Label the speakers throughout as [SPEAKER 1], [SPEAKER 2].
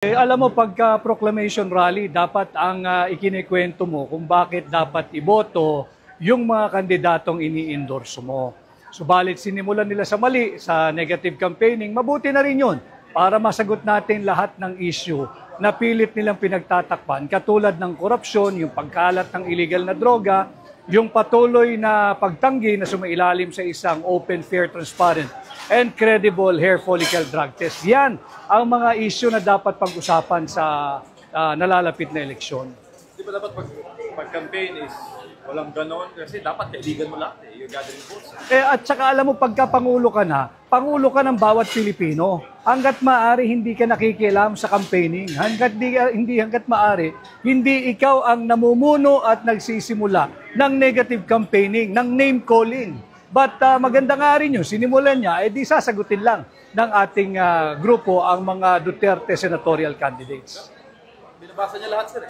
[SPEAKER 1] Alam mo, pagka proclamation rally, dapat ang ikinikwento mo kung bakit dapat iboto yung mga kandidatong ini-endorse mo. Subalit sinimulan nila sa mali, sa negative campaigning, mabuti na rin yun para masagot natin lahat ng issue na pilit nilang pinagtatakpan, katulad ng korupsyon, yung pagkalat ng illegal na droga, yung patuloy na pagtanggi na sumailalim sa isang open, fair, transparent, and credible hair follicle drug test. Yan ang mga issue na dapat pag-usapan sa nalalapit na eleksyon.
[SPEAKER 2] Di ba dapat pag-campaign is walang ganon? Kasi dapat kaibigan mo lahat yung gathering votes.
[SPEAKER 1] At saka alam mo, pagka Pangulo ka na, Pangulo ka ng bawat Pilipino. Hanggat maaari, hindi ka nakikialam sa campaigning. Hanggat maaari, hindi ikaw ang namumuno at nagsisimula ng negative campaigning, ng name calling. But maganda nga rin yun, sinimulan niya, di sasagutin lang ng ating grupo ang mga Duterte senatorial candidates.
[SPEAKER 2] Binabasa niya lahat sir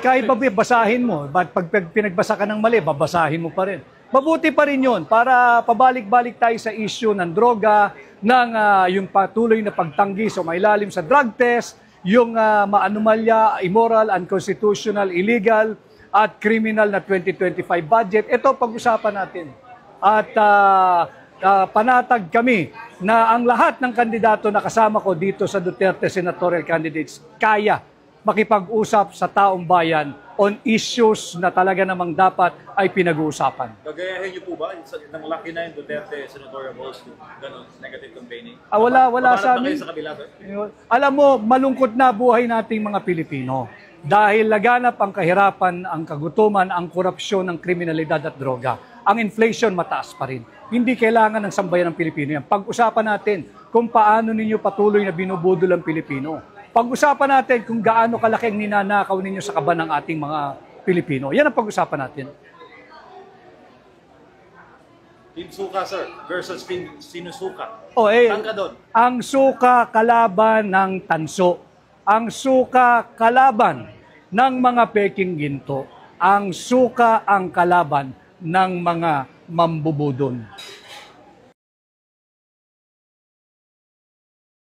[SPEAKER 1] Kahit pa basahin mo, pag pinagbasa ka ng mali, babasahin mo pa rin. Mabuti pa rin yun para pabalik-balik tayo sa issue ng droga, ng yung patuloy na pagtanggi sa mailalim sa drug test, yung maanumalya, immoral, unconstitutional, illegal, at criminal na 2025 budget. Ito pag-usapan natin. At panatag kami na ang lahat ng kandidato na kasama ko dito sa Duterte senatorial candidates kaya makipag-usap sa taong bayan on issues na talaga namang dapat ay pinag-uusapan.
[SPEAKER 2] Gagayahin niyo po ba ng laki na yung Duterte senatorial votes ganun, negative campaigning?
[SPEAKER 1] Wala sa amin.
[SPEAKER 2] Sa kabila, sir?
[SPEAKER 1] Alam mo, malungkot na buhay nating mga Pilipino dahil laganap ang kahirapan, ang kagutuman, ang korupsyon, ang kriminalidad at droga. Ang inflation mataas pa rin. Hindi kailangan ng sambayan ng Pilipino yan. Pag-usapan natin kung paano ninyo patuloy na binubudol ang Pilipino. Pag-usapan natin kung gaano kalaki ang ninanakaw ninyo sa kaban ng ating mga Pilipino. Yan ang pag-usapan natin.
[SPEAKER 2] Team Suka, sir, versus Sino Suka.
[SPEAKER 1] Saan ka doon? Ang suka kalaban ng tanso. Ang suka kalaban ng mga peking ginto. Ang suka ang kalaban ng mga mambubudon.